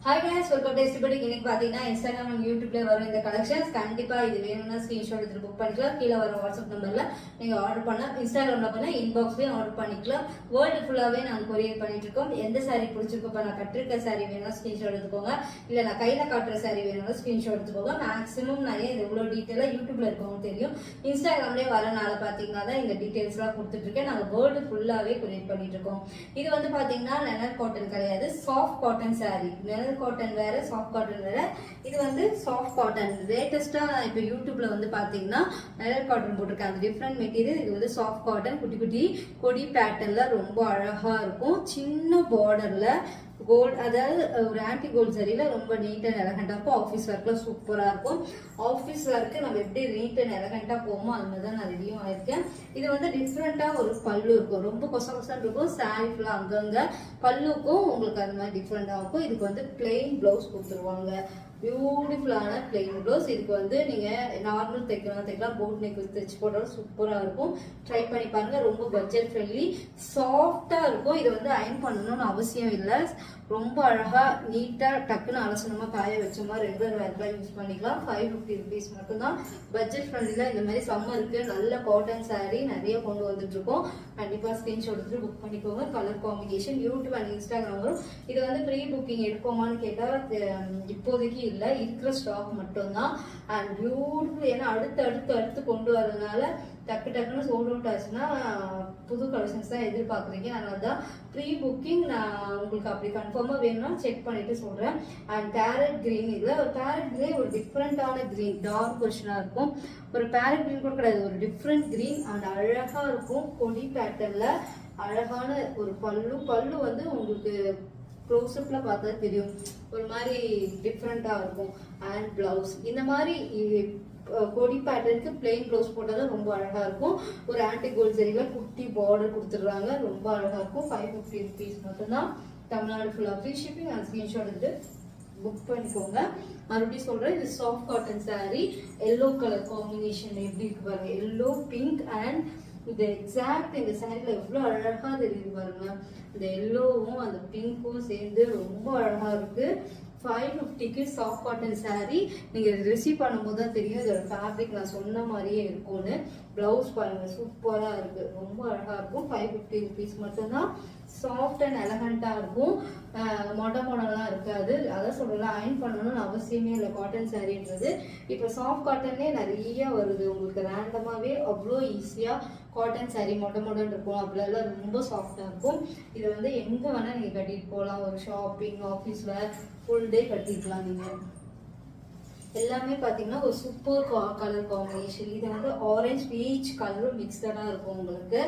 Hi guys, welcome to STBD. இன்னைக்கு பாத்தீங்கன்னா Instagram and YouTubeல வர இந்த கலெக்ஷன்ஸ் கண்டிப்பா இது வேணும்னா ஸ்கிரீன்ஷாட் எடுத்து புக் பண்ணிக்கலாம். கீழ வர வாட்ஸ்அப் நம்பர்ல நீங்க ஆர்டர் பண்ணலாம். Instagramல பண்ணா இன்பாக்ஸ்லயே ஆர்டர் பண்ணிக்கலாம். வேர்ல்ட் ஃபுல்லாவே நாங்க கொரியர் பண்ணிட்டு இருக்கோம். எந்த saree பிடிச்சிருக்கோ நான் கட்டிருக்க saree வேணும்னா ஸ்கிரீன்ஷாட் எடுத்துக்கோங்க. இல்ல நான் கையில காட்டுற saree வேணும்னா ஸ்கிரீன்ஷாட் எடுத்துக்கோங்க. மேக்ஸிமம் நிறைய எவ்வளவு டீடைலா YouTubeல இருக்கவங்க தெரியும். Instagramலயே வரனால பாத்தீங்கன்னா தான் இந்த டீடைல்ஸ்லாம் கொடுத்துட்டு இருக்கேன். நாங்க வேர்ல்ட் ஃபுல்லாவே கொரியர் பண்ணிட்டு இருக்கோம். இது வந்து பாத்தீங்கன்னா லெனர் காட்டன் கிடையாது, சாஃப்ட் காட்டன் saree. காட்டன் வேற, சாஃப்ட் காட்டன் வேற. இது வந்து சாஃப்ட் காட்டன். லேட்டஸ்டா இப்ப யூடியூப்ல வந்து பாத்தீங்கன்னா நெல் காட்டன் போட்டிருக்காங்க. Different material. இது வந்து சாஃப்ட் காட்டன். குட்டி குட்டி கொடி பேட்டர்ன்ல ரொம்ப அழகா இருக்கும். சின்ன பார்டர்ல கோல்ட், அதாவது ஒரு ஆன்டி கோல்ட் சரியில ரொம்ப நீட் அண்ட் எலகண்டா இருக்கும். ஆஃபீஸ் ஒர்க்ல சூப்பரா இருக்கும். ஆஃபீஸ் ஒர்க்கு நம்ம எப்படி நீட் அண்ட் எலகண்டா போவோமோ அது மாதிரி தான் நான் ரெடியும் ஆயிருக்கேன். இது வந்து டிஃப்ரெண்டா ஒரு பல்லு இருக்கும். ரொம்ப கொச கொசம் இருக்கும். சாரி ஃபுல்லா அங்கங்க பல்லுக்கும் உங்களுக்கு அந்த மாதிரி டிஃப்ரெண்டா இருக்கும். இதுக்கு வந்து பிளெயின் பிளவுஸ் கொடுத்துருவாங்க. பியூட்டிஃபுல்லான பிளெயின் ப்ளவுஸ். இதுக்கு வந்து நீங்க நார்மல் தைக்கலாம், போட் நெக் தைச்சு போட்டாலும் சூப்பரா இருக்கும். ட்ரை பண்ணி பாருங்க. ரொம்ப பட்ஜெட் ஃப்ரெண்ட்லி, சாஃப்டா இருக்கும். இதை வந்து அயன் பண்ணணும்னு அவசியம் இல்லை. ரொம்ப அழகா நீட்டா டக்குன்னு அலசனமா காய வச்சோமா ரெகுலர் வேர்லாம் யூஸ் பண்ணிக்கலாம். 550 rupees மட்டும் தான். பட்ஜெட் ஃப்ரெண்ட்லில இந்த மாதிரி சம்மருக்கு நல்ல காட்டன் saree நிறைய கொண்டு வந்துட்டு இருக்கோம். கண்டிப்பா ஸ்கிரீன்ஷாட் எடுத்து புக் பண்ணிக்கோங்க. Colour combination YouTube and Instagram வரும். இது வந்து ப்ரீ புக்கிங் எடுப்போமான்னு கேட்டா இப்போதைக்கு இல்லை, இருக்கிற ஸ்டாக் மட்டும்தான். And beautiful. ஏன்னா அடுத்து கொண்டு வரதுனால டக்குன்னு சோல்ட் அவுட் ஆச்சுன்னா புது கலெக்ஷன்ஸ் தான் எதிர்பார்க்குறீங்க. அதனால தான் ப்ரீ புக்கிங் நான் உங்களுக்கு அப்படி கன்ஃபார்மாக வேணும்னா செக் பண்ணிட்டு சொல்கிறேன். And farad green. இதில் ஒரு பேரட் கிரீன், ஒரு டிஃப்ரெண்டான கிரீன், டார்க் வெர்ஷனாக இருக்கும். ஒரு பேரட் கிரீன் கூட கிடையாது, ஒரு டிஃப்ரெண்ட் கிரீன். அண்ட் அழகாக இருக்கும். கொடி பேட்டர்னில் அழகான ஒரு பல்லு வந்து உங்களுக்கு க்ளோஸ்அப்ல பார்த்தா தெரியும், ஒரு மாதிரி டிஃப்ரெண்டா இருக்கும். அண்ட் பிளவுஸ் இந்த மாதிரி கொடி பேட்டர்னுக்கு பிளெயின் பிளவுஸ் போட்டாதான் ரொம்ப அழகா இருக்கும். ஒரு ஆன்டி கோல்ட் சரியில குட்டி பார்டர் கொடுத்துடுறாங்க. ரொம்ப அழகா இருக்கும். 550 rupees மட்டும்தான். தமிழ்நாடு ஃபுல்லா ஃப்ரீ ஷிப்பிங். அண்ட் ஸ்கிரீன்ஷாட் எடுத்து புக் பண்ணிக்கோங்க. மறுபடியும் சொல்றேன், இது soft cotton saree. Yellow colour combination எப்படி இருக்கு பாருங்க. எல்லோ, பிங்க் அண்ட் இந்த எக்ஸாக்ட் இந்த சாரில எவ்வளவு அழகா தெரியுது பாருங்க. இந்த எல்லோவும் அந்த பிங்க்கும் சேர்ந்து ரொம்ப அழகா இருக்கு. 550க்கு சாஃப்ட் காட்டன் saree. நீங்க ரிசீவ் பண்ணும்போது தான் தெரியும் இதோட ஃபேப்ரிக் நான் சொன்ன மாதிரியே இருக்கும்னு. பிளவுஸ் பாருங்க சூப்பரா இருக்கு, ரொம்ப அழகா இருக்கும். 550 rupees மட்டும்தான். சாஃப்ட் அண்ட் எலகண்டா இருக்கும். மொடலாம் இருக்காது. அதான் சொல்றேன், அயன் பண்ணணும்னு அவசியமே இல்லை காட்டன் சாரின்றது. இப்போ சாஃப்ட் காட்டனே நிறைய வருது உங்களுக்கு. ரேண்டமாவே அவ்வளோ ஈஸியா காட்டன் saree மொடன்னு இருக்கும். அப்படிலாம் ரொம்ப சாஃப்டா இருக்கும். இதை வந்து எங்க வேணா நீங்க கட்டிட்டு போகலாம். ஒரு ஷாப்பிங், ஆஃபீஸ்ல ஃபுல் டே கட்டிக்கலாம் நீங்க. எல்லாமே பாத்தீங்கன்னா ஒரு சூப்பர் கலர் காம்பினேஷன். இது வந்து ஆரஞ்சு பீச் கலரும் மிக்சடா இருக்கும். உங்களுக்கு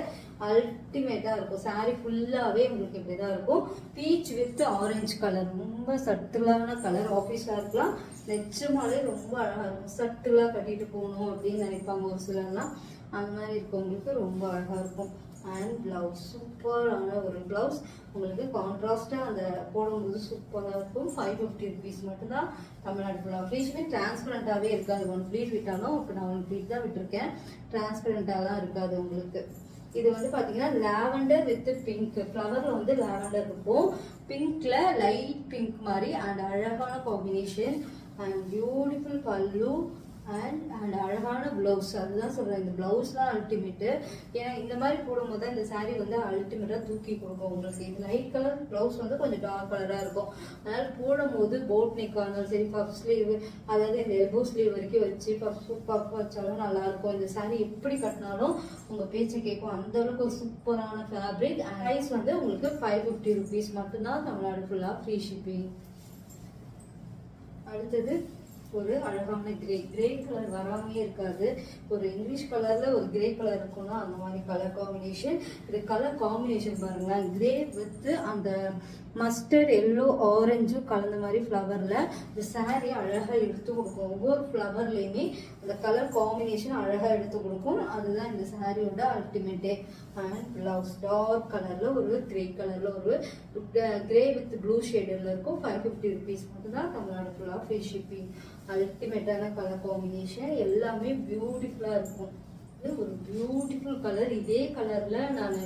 அல்டிமேட்டா இருக்கும். சாரி ஃபுல்லாவே உங்களுக்கு இப்படிதான் இருக்கும். பீச் வித் ஆரஞ்சு கலர், ரொம்ப சட்டிலான கலர். ஆஃபீஸ்ல இருக்கலாம், நிச்சயமாலே ரொம்ப அழகா இருக்கும். சட்டிலா கட்டிட்டு போகணும் அப்படின்னு நினைப்பாங்க ஒரு சிலர்லாம். அந்த மாதிரி இருக்கும். உங்களுக்கு ரொம்ப அழகா இருக்கும். அண்ட் பிளவுஸ் சூப்பரான ஒரு பிளவுஸ். உங்களுக்கு கான்ட்ராஸ்டா அந்த போடும்போது சூப்பரா இருக்கும். 550 rupees மட்டும்தான். தமிழ்நாடு ஃபுல்லா ஃப்ரீ ஷிப்பிங். டிரான்ஸ்பரண்டாவே இருக்காது. 1 pleat விட்டாலும் இப்போ நான் 1 pleat தான் விட்டுருக்கேன். டிரான்ஸ்பரண்டாலாம் இருக்காது உங்களுக்கு. இது வந்து பாத்தீங்கன்னா லாவெண்டர் வித் பிங்க். ஃப்ளவர்ல வந்து லாவெண்டர் இருக்கும், பிங்க்ல லைட் பிங்க் மாதிரி. அண்ட் அழகான காம்பினேஷன். அண்ட் பியூட்டிஃபுல் பல்லு அண்ட் அழகான பிளவுஸ். அதுதான் சொல்றேன், இந்த பிளவுஸ்லாம் அல்டிமேட்டு. ஏன்னா இந்த மாதிரி போடும்போது இந்த சாரீ வந்து அல்டிமேட்டா தூக்கி கொடுக்கும் உங்களுக்கு. இது லைட் கலர் பிளவுஸ் வந்து கொஞ்சம் டார்க் கலரா இருக்கும். அதனால போடும்போது போட் நெக் இருந்தாலும் சரி, பஃப் ஸ்லீவ், அதாவது இந்த எல்போ ஸ்லீவ் வரைக்கும் வச்சு பஃப் வச்சாலும் நல்லா இருக்கும். இந்த சாரீ எப்படி கட்டினாலும் உங்க பேச்சை கேட்கும். அந்த அளவுக்கு ஒரு சூப்பரான ஃபேப்ரிக். ப்ரைஸ் வந்து உங்களுக்கு 550 rupees மட்டும்தான். தமிழ்நாடு ஃபுல்லா ஃப்ரீ ஷிப்பிங். அடுத்தது ஒரு அழகான கிரே கலர் வராமே இருக்காது. ஒரு இங்கிலீஷ் கலர்ல ஒரு கிரே கலர் இருக்கும்னா அந்த மாதிரி கலர் காம்பினேஷன். இது கலர் காம்பினேஷன் பாருங்களேன். கிரே வித் அந்த மஸ்டர்ட் எல்லோ ஆரஞ்சும் கலந்த மாதிரி ஃப்ளவர்ல இந்த சாரீ அழகா எடுத்து கொடுக்கும். ஒவ்வொரு ஃப்ளவர்லயுமே அந்த கலர் காம்பினேஷன் அழகா எடுத்து கொடுக்கும். அதுதான் இந்த சாரியோட அல்டிமேட்டே. அண்ட் பிளவுஸ் டார்க் கலர்ல ஒரு கிரே கலர்ல ஒரு கிரே வித் ப்ளூ ஷேடுல இருக்கும். 550 rupees மட்டும்தான். தமிழ்நாடு ஃபுல்லா ஃப்ரீ ஷிப்பிங். அல்டிமேட்டான கலர் காம்பினேஷன். எல்லாமே பியூட்டிஃபுல்லா இருக்கும். இது ஒரு பியூட்டிஃபுல் கலர். இதே கலர்ல நான்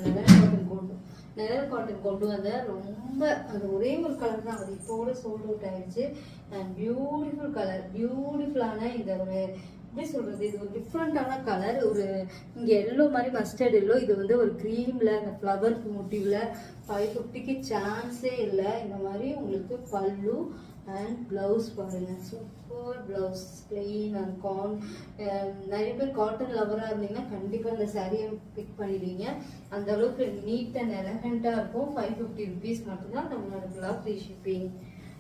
நெரல் காட்டன் கொண்டு வந்தேன். ரொம்ப அது ஒரே ஒரு கலர் தான், அது இப்போட சோல்ட் அவுட் ஆயிடுச்சு. அண்ட் பியூட்டிஃபுல் கலர், பியூட்டிஃபுல்லான இந்த ஒரு எப்படி சொல்றது, இது ஒரு டிஃப்ரெண்டான கலர். ஒரு இங்க எல்லோ மாதிரி மஸ்டர்ட் எல்லோ, இது வந்து ஒரு கிரீம்ல அந்த ஃப்ளவர் மோட்டிவ்ல 550க்கு சான்ஸே இல்லை. இந்த மாதிரி உங்களுக்கு பல்லு அண்ட் பிளவுஸ் பாருங்க, சூப்பர் பிளவுஸ், பிளெயின் அண்ட் நிறைய பேர் காட்டன் லவரா இருந்தீங்கன்னா கண்டிப்பா இந்த சாரியை பிக் பண்ணிடுவீங்க. அந்த அளவுக்கு நீட் அண்ட் எலகண்டா இருக்கும். 550 ருபீஸ் மட்டும்தான் தமிழ்நாடு ஃப்ரீ ஷிப்பிங்.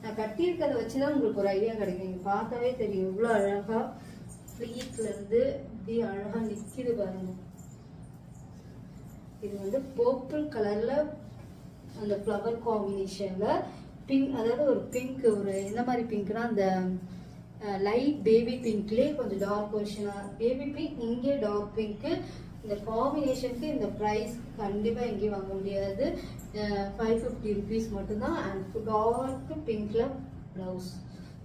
நான் கட்டியிருக்கிறத வச்சுதான் உங்களுக்கு ஒரு ஐடியா கிடைக்கும். நீங்க பார்த்தாவே தெரியும் இவ்வளோ அழகா ஃப்ளீட்ல இருந்து இப்படி அழகா நிக்குது பாருங்க. இது வந்து பர்பிள் கலர்ல அந்த ஃப்ளவர் காம்பினேஷன்ல பிங்க், அதாவது ஒரு பிங்க், ஒரு எந்த மாதிரி பிங்க்னா அந்த லைட் பேபி பிங்க்லேயே கொஞ்சம் டார்க் வெர்ஷனா பேபி பிங்க், இங்கே டார்க் பிங்க். இந்த காம்பினேஷனுக்கு இந்த ப்ரைஸ் கண்டிப்பாக எங்கேயும் வாங்க முடியாது. 550 ருபீஸ் மட்டும்தான். அண்ட் டார்க் பிங்க்ல ப்ளவுஸ்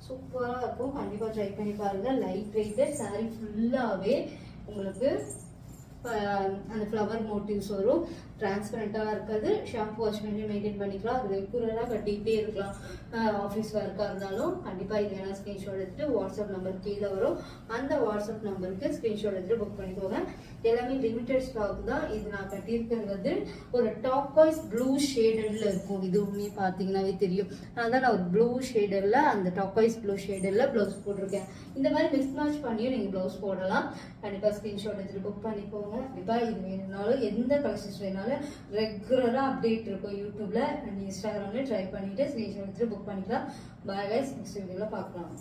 சூப்பராக இருக்கும். கண்டிப்பாக ட்ரை பண்ணி பாருங்கள். லைட் வெயிட்டட் சாரீ ஃபுல்லாகவே உங்களுக்கு அந்த ஃப்ளவர் மோட்டிவ்ஸ் வரும். டிரான்ஸ்பரண்டாக இருக்காது. ஷாம்பு வாஷ் பண்ணி மெயின்டைன் பண்ணிக்கலாம். அது ரெகுலராக கட்டிகிட்டே இருக்கலாம். ஆஃபீஸ் ஒர்க்காக இருந்தாலும் கண்டிப்பாக இது வேணால் ஸ்க்ரீன்ஷாட் எடுத்துகிட்டு வாட்ஸ்அப் நம்பர் கீழே வரும். அந்த வாட்ஸ்அப் நம்பருக்கு ஸ்க்ரீன்ஷாட் எடுத்துகிட்டு புக் பண்ணிக்கோங்க. எல்லாமே லிமிட்டட் ஸ்டாக் தான். இது நான் கட்டியிருக்கிறது வந்து ஒரு டாக்வாய்ஸ் ப்ளூ ஷேடட்ல இருக்கும். இது உண்மையை பார்த்தீங்கன்னாவே தெரியும். அதான் நான் ஒரு ப்ளூ ஷேடர்ல, அந்த டாக்வாய்ஸ் ப்ளூ ஷேடர்ல ப்ளவுஸ் போட்டிருக்கேன். இந்த மாதிரி மிஸ் மேட்ச் பண்ணியும் நீங்கள் ப்ளவுஸ் போடலாம். கண்டிப்பாக ஸ்க்ரீன்ஷாட் எடுத்துகிட்டு புக் பண்ணிக்கோங்க. கண்டிப்பாக இது வேணும்னாலும் எந்த கலெக்ஷன்ஸ் வேணாலும் ரெகுலராக அப்டேட் இருக்கும் யூடியூப்ல அண்ட் இன்ஸ்டாகிராம்ல. ட்ரை பண்ணிட்டு ஸ்க்ரீன்ஷாட் எடுத்துட்டு புக் பண்ணிக்கலாம். பாய் கைஸ், நெக்ஸ்ட் வீடியோல பார்க்கலாம்.